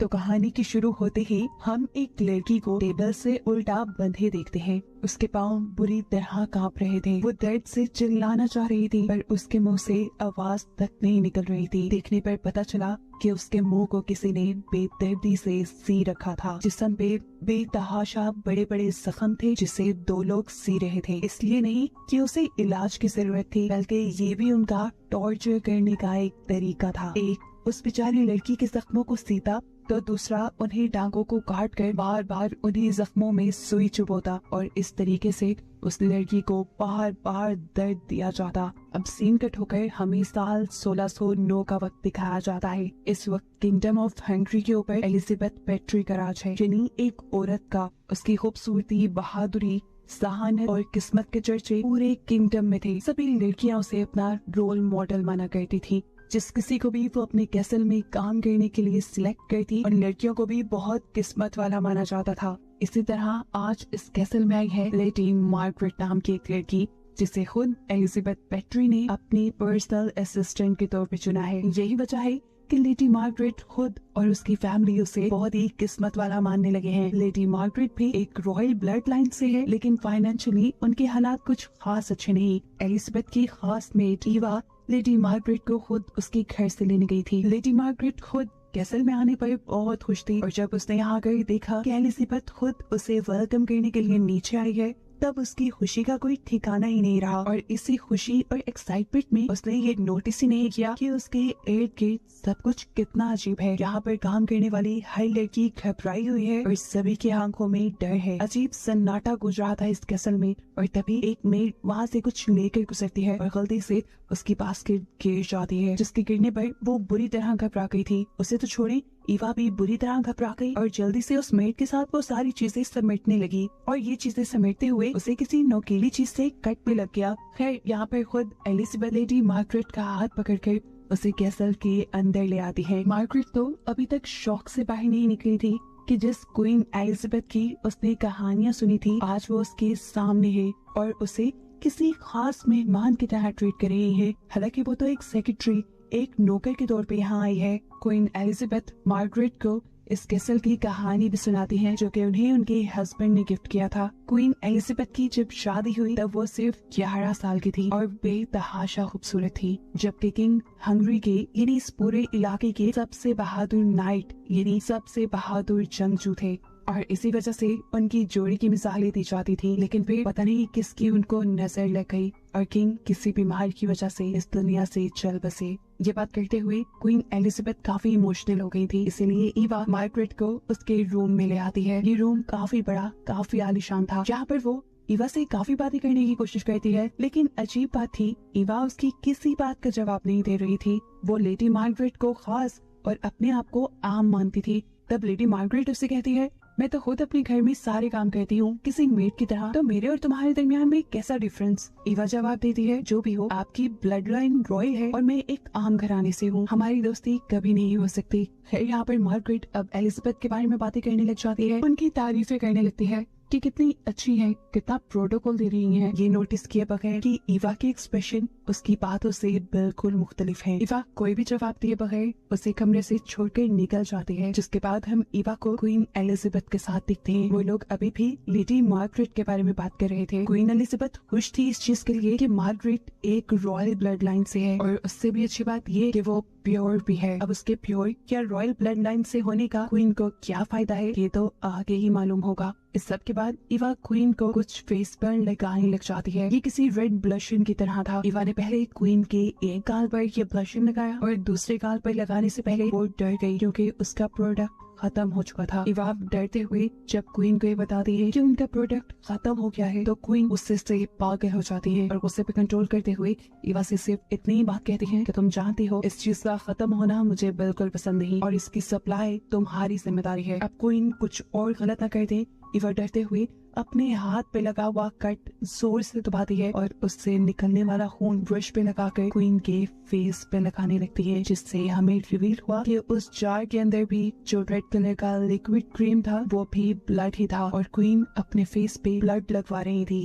तो कहानी की शुरू होते ही हम एक लड़की को टेबल से उल्टा बंधे देखते हैं। उसके पाँव बुरी तरह कांप रहे थे। वो दर्द से चिल्लाना चाह रही थी पर उसके मुंह से आवाज तक नहीं निकल रही थी। देखने पर पता चला कि उसके मुंह को किसी ने बेदर्दी से सी रखा था। जिस्म पे बेतहाशा बड़े बड़े जख्म थे जिसे 2 लोग सी रहे थे। इसलिए नहीं कि उसे इलाज की जरूरत थी, बल्कि ये भी उनका टॉर्चर करने का एक तरीका था। एक उस बेचारी लड़की के जख्मों को सीता तो दूसरा उन्हें टांगों को काट कर बार बार उन्हीं जख्मों में सुई चुभोता और इस तरीके से उस लड़की को बार बार दर्द दिया जाता। अब सीन कट होकर हमें साल 1609 का वक्त दिखाया जाता है। इस वक्त किंगडम ऑफ हंगरी के ऊपर एलिजाबेथ पेट्री का राज है, जिन्हें एक औरत का उसकी खूबसूरती, बहादुरी, सहानत और किस्मत के चर्चे पूरे किंगडम में थे। सभी लड़कियां उसे अपना रोल मॉडल माना करती थी। जिस किसी को भी वो अपने कैसल में काम करने के लिए सिलेक्ट करती और लड़कियों को भी बहुत किस्मत वाला माना जाता था। इसी तरह आज इस कैसल में आई है लेडी मार्गरेट नाम की एक लड़की, जिसे खुद एलिजाबेथ पेट्री ने अपनी पर्सनल असिस्टेंट के तौर पर चुना है। यही वजह है कि लेडी मार्गरेट खुद और उसकी फैमिली उसे बहुत ही किस्मत वाला मानने लगे हैं। लेडी मार्गरेट भी एक रॉयल ब्लड लाइन से है, लेकिन फाइनेंशियली उनके हालात कुछ खास अच्छे नहीं। एलिजाबेथ की खास मेट ईवा लेडी मार्गरेट को खुद उसके घर से लेने गई थी। लेडी मार्गरेट खुद कैसल में आने पर बहुत खुश थी और जब उसने यहाँ आकर देखा कि एलिजाबेथ खुद उसे वेलकम करने के लिए नीचे आई है, तब उसकी खुशी का कोई ठिकाना ही नहीं रहा। और इसी खुशी और एक्साइटमेंट में उसने ये नोटिस ही नहीं किया कि उसके इर्द गिर्द सब कुछ कितना अजीब है। यहाँ पर काम करने वाली हर लड़की घबराई हुई है और सभी की आंखों में डर है। अजीब सन्नाटा गुजरा था इस कैसल में और तभी एक मेड वहाँ से कुछ लेकर गुजरती है और गलती से उसकी बास्केट गिर जाती है, जिसके गिरने पर वो बुरी तरह घबरा गई थी। उसे तो छोड़े, ईवा भी बुरी तरह घबरा गई और जल्दी से उस मेड के साथ वो सारी चीजें समेटने लगी और ये चीजें समेटते हुए उसे किसी नोकीली चीज से कट पे लग गया। खैर यहाँ पर खुद एलिजाबेथ लेडी मार्गरेट का हाथ पकड़कर उसे कैसल के अंदर ले आती है। मार्गरेट तो अभी तक शौक से बाहर नहीं निकली थी कि जिस क्वीन एलिजाबेथ की उसने कहानियां सुनी थी, आज वो उसके सामने है और उसे किसी खास मेहमान की तरह ट्रीट कर रही है। हालांकि वो तो एक सेक्रेटरी, एक नौकर के तौर पे यहाँ आई है। क्वीन एलिजाबेथ मार्गरेट को इस कैसल की कहानी भी सुनाती है जो कि उन्हें उनके हस्बैंड ने गिफ्ट किया था। क्वीन एलिजाबेथ की जब शादी हुई तब वो सिर्फ 11 साल की थी और बेतहाशा खूबसूरत थी, जबकि किंग हंगरी के यानी इस पूरे इलाके के सबसे बहादुर नाइट यानी सबसे बहादुर जंगजू थे और इसी वजह से उनकी जोड़ी की मिसालें दी जाती थी। लेकिन फिर पता नहीं किसकी उनको नजर लग गई और किंग किसी बीमार की वजह से इस दुनिया से चल बसे। ये बात करते हुए क्वीन एलिजाबेथ काफी इमोशनल हो गई थी, इसीलिए ईवा मार्गरेट को उसके रूम में ले आती है। ये रूम काफी बड़ा, काफी आलीशान था, जहाँ पर वो ईवा से काफी बातें करने की कोशिश करती है। लेकिन अजीब बात थी, ईवा उसकी किसी बात का जवाब नहीं दे रही थी। वो लेडी मार्गरेट को खास और अपने आप को आम मानती थी। तब लेडी मार्गरेट उससे कहती है, मैं तो खुद अपने घर में सारे काम करती हूँ किसी मेड की तरह, तो मेरे और तुम्हारे दरमियान में कैसा डिफरेंस। ईवा जवाब देती है, जो भी हो, आपकी ब्लड लाइन रॉयल है और मैं एक आम घराने से हूँ, हमारी दोस्ती कभी नहीं हो सकती। यहाँ पर मार्गरेट अब एलिजाबेथ के बारे में बातें करने लग जाती है, उनकी तारीफें करने लगती है कि कितनी अच्छी है, कितना प्रोटोकॉल दे रही है। ये नोटिस किए बगैर कि ईवा के एक्सप्रेशन उसकी बातों से बिल्कुल मुख्तलिफ है। ईवा कोई भी जवाब दिए बगैर उसे कमरे से छोड़कर निकल जाती है, जिसके बाद हम ईवा को क्वीन एलिजाबेथ के साथ दिखते हैं। वो लोग अभी भी लेडी मार्गरेट के बारे में बात कर रहे थे। क्वीन एलिजाबेथ खुश थी इस चीज के लिए कि मार्गरेट एक रॉयल ब्लड लाइन से है और उससे भी अच्छी बात ये कि वो प्योर भी है। अब उसके प्योर या रॉयल ब्लड लाइन से होने का क्वीन को क्या फायदा है, ये तो आगे ही मालूम होगा। इस सब के बाद ईवा क्वीन को कुछ फेस पर लगाने लग जाती है। ये किसी रेड ब्लशन की तरह था। ईवा ने पहले क्वीन के एक गाल पर ये ब्लशन लगाया और दूसरे गाल पर लगाने से पहले वो डर गई क्योंकि उसका प्रोडक्ट खत्म हो चुका था। ईवा डरते हुए जब क्वीन को ये बताती है कि उनका प्रोडक्ट खत्म हो गया है, तो क्वीन गुस्से से पागल हो जाती है और गुस्से पे कंट्रोल करते हुए ईवा से सिर्फ इतनी ही बात कहती है कि तुम जानती हो इस चीज का खत्म होना मुझे बिल्कुल पसंद नहीं और इसकी सप्लाई तुम्हारी जिम्मेदारी है। अब क्वीन कुछ और गलत न कर दे, ईवा डरते हुए अपने हाथ पे लगा हुआ कट जोर से दबाती है और उससे निकलने वाला खून ब्रश पे लगाकर क्वीन के फेस पे लगाने लगती है, जिससे हमें रिवील हुआ कि उस जार के अंदर भी जो रेड कलर का लिक्विड क्रीम था वो भी ब्लड ही था और क्वीन अपने फेस पे ब्लड लगवा रही थी।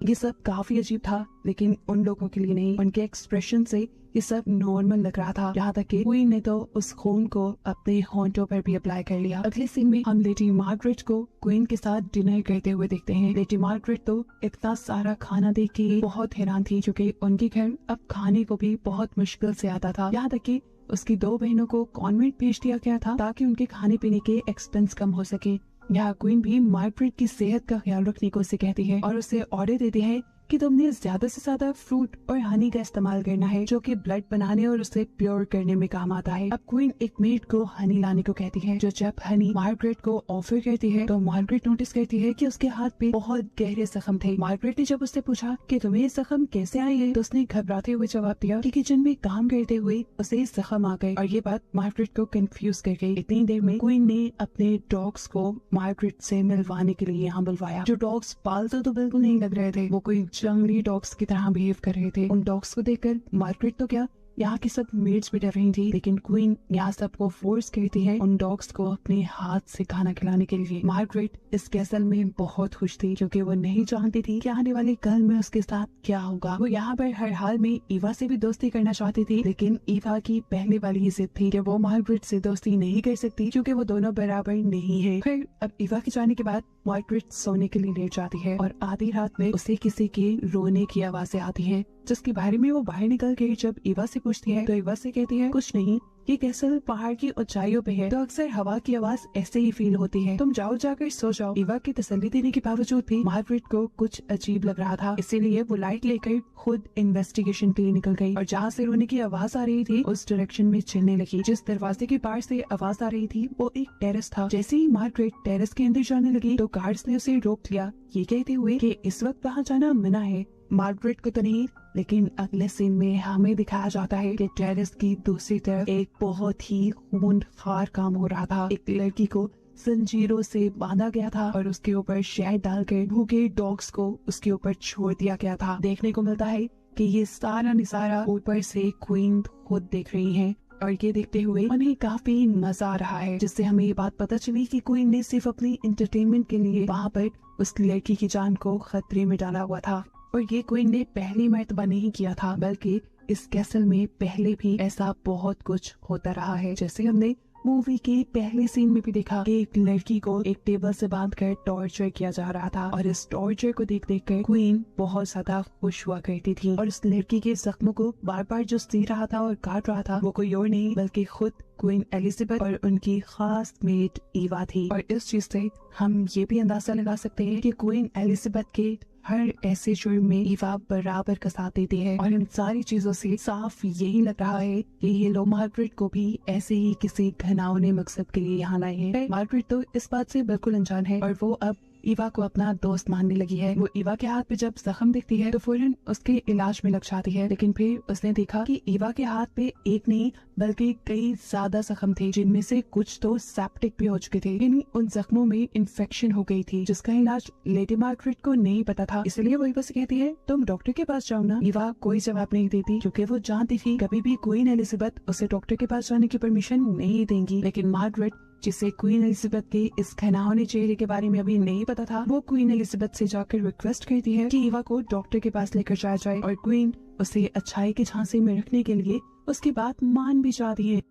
ये सब काफी अजीब था, लेकिन उन लोगों के लिए नहीं। उनके एक्सप्रेशन से ये सब नॉर्मल लग रहा था, यहाँ तक कि क्वीन ने तो उस खून को अपने होंठों पर भी अप्लाई कर लिया। अगले सीन में हम लेडी मार्गरेट को क्वीन के साथ डिनर करते हुए देखते हैं। लेडी मार्गरेट तो इतना सारा खाना देख के बहुत हैरान थी, क्योंकि उनके घर अब खाने को भी बहुत मुश्किल से आता था। यहाँ तक कि उसकी 2 बहनों को कॉन्वेंट भेज दिया गया था ताकि उनके खाने पीने के एक्सपेंस कम हो सके। यहाँ क्वीन भी मार्गरेट की सेहत का ख्याल रखने को उसे कहती है और उसे ऑर्डर देती है कि तुमने ज्यादा से ज्यादा फ्रूट और हनी का इस्तेमाल करना है, जो कि ब्लड बनाने और उसे प्योर करने में काम आता है। अब क्वीन एक मेड को हनी लाने को कहती है, जो जब हनी मार्गरेट को ऑफर करती है तो मार्गरेट नोटिस करती है कि उसके हाथ पे बहुत गहरे जख्म थे। मार्गरेट ने जब उससे पूछा कि तुम्हें जख्म कैसे आए हैं, तो उसने घबराते हुए जवाब दिया कि किचन में काम करते हुए उसे जख्म आ गए, और ये बात मार्गरेट को कंफ्यूज कर गई। इतनी देर में क्वीन ने अपने डॉग्स को मार्गरेट से मिलवाने के लिए यहाँ बुलवाया। जो डॉग्स पालतू तो बिल्कुल नहीं लग रहे थे, वो कोई जंगली डॉग्स की तरह बिहेव कर रहे थे। उन डॉग्स को देखकर मार्गरेट तो क्या, यहाँ की सब मेड्स भी डर रही थी, लेकिन क्वीन यहाँ सबको फोर्स करती है उन डॉग्स को अपने हाथ से खाना खिलाने के लिए। मार्गरेट इस कैसल में बहुत खुश थी, क्योंकि वो नहीं जानती थी कि आने वाले कल में उसके साथ क्या होगा। वो यहाँ पर हर हाल में ईवा से भी दोस्ती करना चाहती थी, लेकिन ईवा की पहले वाली जिद थी कि वो मार्गरेट से दोस्ती नहीं कर सकती, क्योंकि वो दोनों बराबर नहीं है। फिर अब ईवा के जाने के बाद मार्गरेट सोने के लिए लेट जाती है और आधी रात में उसे किसी के रोने की आवाजें आती हैं, जिसके बारे में वो बाहर निकल के जब ईवा से पूछती है तो ईवा से कहती है कुछ नहीं, ये कैसल पहाड़ की ऊंचाइयों पे है, तो अक्सर हवा की आवाज ऐसे ही फील होती है, तुम जाओ जाकर सो जाओ। ईवा की तसल्ली देने के बावजूद भी मार्गरेट को कुछ अजीब लग रहा था, इसीलिए वो लाइट लेकर खुद इन्वेस्टिगेशन के लिए निकल गई और जहाँ से रोने की आवाज आ रही थी उस डायरेक्शन में चलने लगी। जिस दरवाजे के पार से आवाज आ रही थी वो एक टेरेस था। जैसे ही मार्गरेट टेरेस के अंदर जाने लगी तो गार्ड्स ने उसे रोक लिया, ये कहते हुए कि इस वक्त वहाँ जाना मना है। मार्गरेट को तो नहीं, लेकिन अगले सीन में हमें दिखाया जाता है कि टेरेस की दूसरी तरफ एक बहुत ही खूंखार काम हो रहा था। एक लड़की को जंजीरों से बांधा गया था और उसके ऊपर शहद डालकर भूखे डॉग्स को उसके ऊपर छोड़ दिया गया था। देखने को मिलता है कि ये सारा निसारा ऊपर से क्वीन खुद देख रही है और ये देखते हुए उन्हें काफी मजा आ रहा है, जिससे हमें ये बात पता चली कि क्वीन ने सिर्फ अपनी एंटरटेनमेंट के लिए वहाँ पर उस लड़की की जान को खतरे में डाला हुआ था। और ये क्वीन ने पहली मर्तबा नहीं किया था, बल्कि इस कैसल में पहले भी ऐसा बहुत कुछ होता रहा है। जैसे हमने मूवी के पहले सीन में भी देखा कि एक लड़की को एक टेबल से बांधकर टॉर्चर किया जा रहा था और इस टॉर्चर को देख देख कर क्वीन बहुत ज्यादा खुश हुआ करती थी। और इस लड़की के जख्मों को बार बार जो सी रहा था और काट रहा था वो कोई और नहीं बल्कि खुद क्वीन एलिजाबेथ और उनकी खास मेट ईवा थी। और इस चीज से हम ये भी अंदाजा लगा सकते हैं कि क्वीन एलिजाबेथ के हर ऐसे जुर्म में ईवा बराबर का साथ देती है। और इन सारी चीजों से साफ यही लग रहा है कि ये लोग मार्गरेट को भी ऐसे ही किसी घिनौने मकसद के लिए यहाँ लाए हैं। मार्गरेट तो इस बात से बिल्कुल अनजान है और वो अब ईवा को अपना दोस्त मानने लगी है। वो ईवा के हाथ पे जब जख्म दिखती है तो फौरन उसके इलाज में लग जाती है, लेकिन फिर उसने देखा कि ईवा के हाथ पे एक नहीं बल्कि कई ज्यादा जख्म थे, जिनमें से कुछ तो सेप्टिक भी हो चुके थे। यानी उन जख्मों में इन्फेक्शन हो गई थी, जिसका इलाज लेडी मार्गरेट को नहीं पता था। इसलिए वो ईवा से कहती है तुम डॉक्टर के पास जाओ ना। ईवा कोई जवाब नहीं देती, क्योंकि वो जानती थी कभी भी क्वीन एलिजाबेथ उसे डॉक्टर के पास जाने की परमिशन नहीं देंगी। लेकिन मार्गरेट, जिसे क्वीन एलिजाबेथ के इस घिनौने चेहरे के बारे में अभी नहीं पता था, वो क्वीन एलिजाबेथ से जाकर रिक्वेस्ट करती है कि ईवा को डॉक्टर के पास लेकर जाया जाए और क्वीन उसे अच्छाई के झांसे में रखने के लिए उसकी बात मान भी जाती है।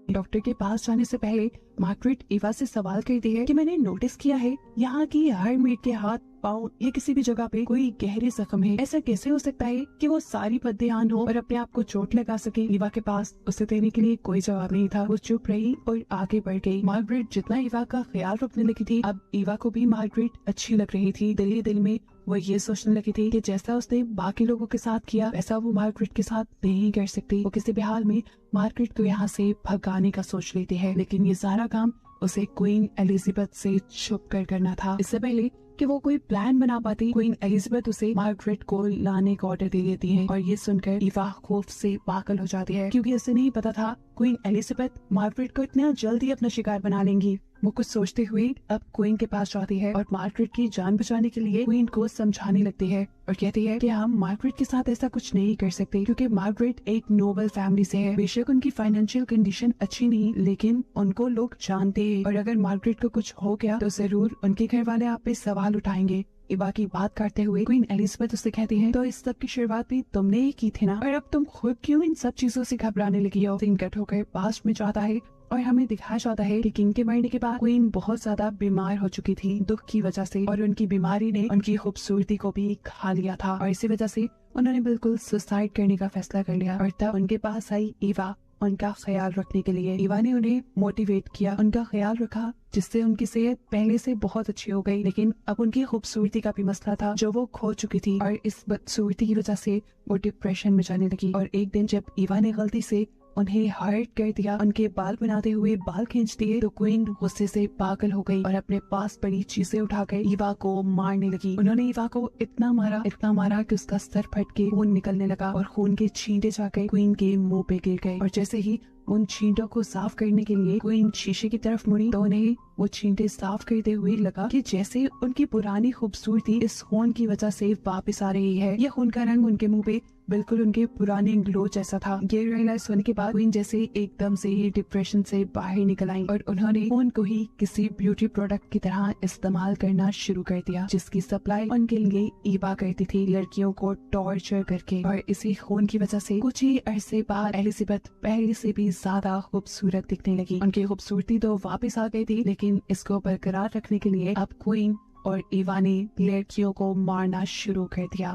डॉक्टर के पास जाने से पहले मार्गरेट ईवा से सवाल करती है कि मैंने नोटिस किया है यहाँ की हर मेड के हाथ, पाँव या किसी भी जगह पे कोई गहरे जख्म है। ऐसा कैसे हो सकता है कि वो सारी बददेहान हो और अपने आप को चोट लगा सके? ईवा के पास उसे देने के लिए कोई जवाब नहीं था। वो चुप रही और आगे बढ़ गई। मार्गरेट जितना ईवा का ख्याल रखने लगी थी, अब ईवा को भी मार्गरेट अच्छी लग रही थी। दिल ही दिल में वो ये सोचने लगी थी कि जैसा उसने बाकी लोगों के साथ किया वैसा वो मार्गरेट के साथ नहीं कर सकती। वो किसी भी हाल में मार्गरेट को यहाँ से भगाने का सोच लेती है, लेकिन ये सारा काम उसे क्वीन एलिजाबेथ से छुप कर करना था। इससे पहले कि वो कोई प्लान बना पाती, क्वीन एलिजाबेथ उसे मार्गरेट को लाने का ऑर्डर दे देती है और ये सुनकर ईवा खौफ से पागल हो जाती है, क्योंकि उसे नहीं पता था क्वीन एलिजाबेथ मार्गरेट को इतना जल्दी अपना शिकार बना लेंगी। वो कुछ सोचते हुए अब क्वीन के पास जाती है और मार्गरेट की जान बचाने के लिए क्वीन को समझाने लगती है और कहती है कि हम मार्गरेट के साथ ऐसा कुछ नहीं कर सकते, क्योंकि मार्गरेट एक नोबल फैमिली से है। बेशक उनकी फाइनेंशियल कंडीशन अच्छी नहीं, लेकिन उनको लोग जानते हैं और अगर मार्गरेट को कुछ हो गया तो जरूर उनके घर वाले आप पे सवाल उठाएंगे। इवा की बात करते हुए क्वीन एलिजाबेथ उससे कहती है, तो इस सब की शुरुआत भी तुमने ही की थी ना, और अब तुम खुद क्यों इन सब चीजों से घबराने लगी हो। सीन कट होकर पास्ट में जाता है और हमें दिखाया जाता है कि किंग के मरने के बाद क्वीन बहुत ज्यादा बीमार हो चुकी थी दुख की वजह से, और उनकी बीमारी ने उनकी खूबसूरती को भी खा लिया था, और इसी वजह से उन्होंने बिल्कुल सुसाइड करने का फैसला कर लिया। और तब उनके पास आई इवा उनका ख्याल रखने के लिए। इवा ने उन्हें मोटिवेट किया, उनका ख्याल रखा, जिससे उनकी सेहत पहले से बहुत अच्छी हो गई। लेकिन अब उनकी खूबसूरती का भी मसला था जो वो खो चुकी थी, और इस बदसूरती की वजह से वो डिप्रेशन में जाने लगी। और एक दिन जब इवा ने गलती से उन्हें हर्ट कर दिया, उनके बाल बनाते हुए बाल खींच दिए, तो क्वीन गुस्से से पागल हो गई और अपने पास पड़ी चीजें उठाकर इवा को मारने लगी। उन्होंने इवा को इतना मारा कि उसका सर फट के खून निकलने लगा, और खून के छींटे जाकर क्वीन के मुंह पे गिर गए। और जैसे ही उन छींटों को साफ करने के लिए क्वीन शीशे की तरफ मुड़ी, तो उन्हें वो छींटे साफ करते हुए लगा कि जैसे उनकी पुरानी खूबसूरती इस खून की वजह से वापस आ रही है। ये खून का रंग उनके मुंह पे बिल्कुल उनके पुराने ग्लो जैसा था। ये रियलाइज होने के बाद क्वीन जैसे एकदम से ही डिप्रेशन से बाहर निकल आई, और उन्होंने खून को ही किसी ब्यूटी प्रोडक्ट की तरह इस्तेमाल करना शुरू कर दिया, जिसकी सप्लाई उनके लिए इवा करती थी, लड़कियों को टॉर्चर करके। और इसी खून की वजह से कुछ ही अरसे बाद एलिजाबेथ पहले से भी ज्यादा खूबसूरत दिखने लगी। उनकी खूबसूरती तो वापस आ गई थी, लेकिन इसको बरकरार रखने के लिए अब क्वीन और इवा ने लड़कियों को मारना शुरू कर दिया।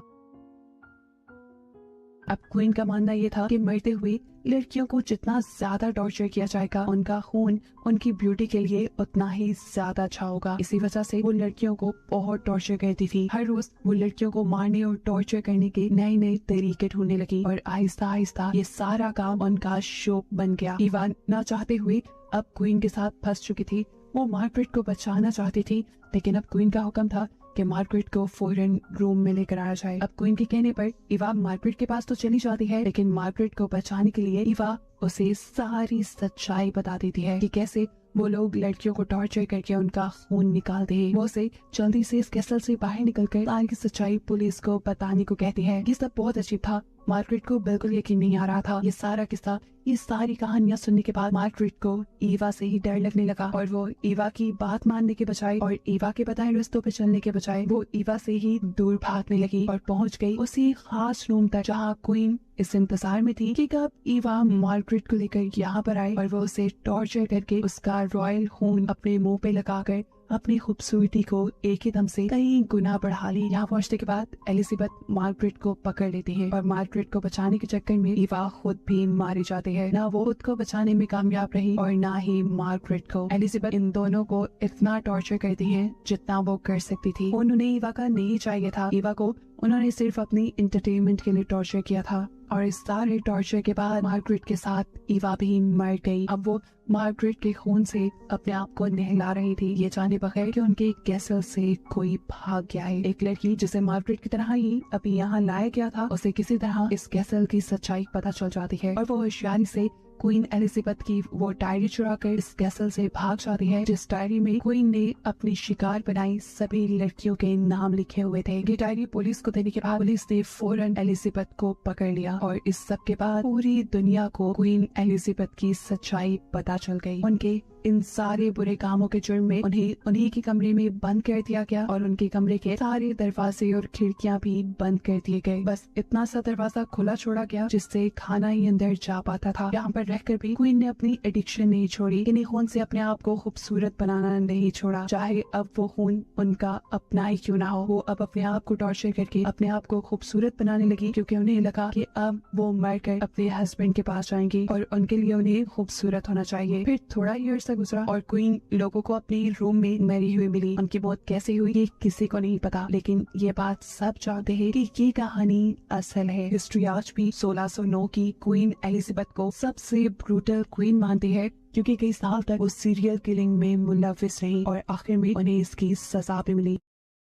अब क्वीन का मानना ये था कि मरते हुए लड़कियों को जितना ज्यादा टॉर्चर किया जाएगा, उनका खून उनकी ब्यूटी के लिए उतना ही ज्यादा अच्छा होगा। इसी वजह से वो लड़कियों को बहुत टॉर्चर करती थी। हर रोज वो लड़कियों को मारने और टॉर्चर करने के नए नए तरीके ढूंढने लगी, और आहिस्ता आहिस्ता ये सारा काम उनका शो बन गया। इवा ना चाहते हुए अब क्वीन के साथ फंस चुकी थी। वो मार्गरेट को बचाना चाहती थी, लेकिन अब क्वीन का हुक्म था कि मार्गरेट को फौरन रूम में लेकर आया जाए। अब क्वीन के कहने पर इवा मार्गरेट के पास तो चली जाती है, लेकिन मार्गरेट को बचाने के लिए इवा उसे सारी सच्चाई बता देती है कि कैसे वो लोग लड़कियों को टॉर्चर करके उनका खून निकालते हैं। वो उसे जल्दी से इस कैसल से बाहर निकलकर सारी सच्चाई पुलिस को बताने को कहती है। ये सब बहुत अजीब था, मार्गरेट को बिल्कुल यकीन नहीं आ रहा था। ये सारा किस्सा, ये सारी कहानियां सुनने के बाद मार्गरेट को इवा से ही डर लगने लगा, और वो इवा की बात मानने के बजाय और इवा के बताए रास्तों पे चलने के बजाय वो इवा से ही दूर भागने लगी, और पहुंच गई उसी खास रूम तक जहां क्वीन इस इंतजार में थी कि कब इवा मार्गरेट को लेकर यहाँ पर आए, और वो उसे टॉर्चर करके उसका रॉयल खून अपने मुंह पे लगाकर अपनी खूबसूरती को एक ही दम से कई गुना बढ़ा ली। यहाँ पहुंचने के बाद एलिजाबेथ मार्गरेट को पकड़ लेती है, और मार्गरेट को बचाने के चक्कर में इवा खुद भी मारे जाते हैं। ना वो खुद को बचाने में कामयाब रही और ना ही मार्गरेट को। एलिजाबेथ इन दोनों को इतना टॉर्चर करती है जितना वो कर सकती थी। उन्होंने इवा का नहीं चाहिए था, इवा को उन्होंने सिर्फ अपनी एंटरटेनमेंट के लिए टॉर्चर किया था, और इस सारे टॉर्चर के बाद मार्गरेट के साथ इवा भी मर गई। अब वो मार्गरेट के खून से अपने आप को नहला रही थी, ये जाने बगैर कि उनके कैसल से कोई भाग गया है। एक लड़की जिसे मार्गरेट की तरह ही अभी यहाँ लाया गया था, उसे किसी तरह इस कैसल की सच्चाई पता चल जाती है, और वो होशियारी से क्वीन एलिजाबेथ की वो डायरी चुराकर इस कैसल से भाग जाती है, जिस डायरी में क्वीन ने अपनी शिकार बनाई सभी लड़कियों के नाम लिखे हुए थे। ये डायरी पुलिस को देने के बाद पुलिस ने फौरन एलिजाबेथ को पकड़ लिया, और इस सब के बाद पूरी दुनिया को क्वीन एलिजाबेथ की सच्चाई पता चल गई। उनके इन सारे बुरे कामों के जुर्म में उन्हें उन्हीं के कमरे में बंद कर दिया गया, और उनके कमरे के सारे दरवाजे और खिड़कियां भी बंद कर दिए गए। बस इतना सा दरवाजा खुला छोड़ा गया जिससे खाना ही अंदर जा पाता था। यहाँ पर रहकर भी क्वीन ने अपनी एडिक्शन नहीं छोड़ी, इन्हीं खून से अपने आप को खूबसूरत बनाना नहीं छोड़ा, चाहे अब वो खून उनका अपना ही क्यों ना हो। वो अब अपने आप को टॉर्चर करके अपने आप को खूबसूरत बनाने लगी, क्योंकि उन्हें लगा कि अब वो मरकर अपने हस्बैंड के पास जाएंगी और उनके लिए उन्हें खूबसूरत होना चाहिए। फिर थोड़ा ही अर्सा गुजरा और क्वीन लोगों को अपने रूम में मरी हुई मिली। उनकी मौत कैसे हुई ये किसी को नहीं पता, लेकिन ये बात सब जानते हैं कि ये कहानी असल है। हिस्ट्री आज भी 1609 की क्वीन एलिजाबेथ को सबसे ब्रूटल क्वीन मानती है, क्योंकि कई साल तक वो सीरियल किलिंग में मुलविस रही और आखिर में उन्हें इसकी सजा भी मिली।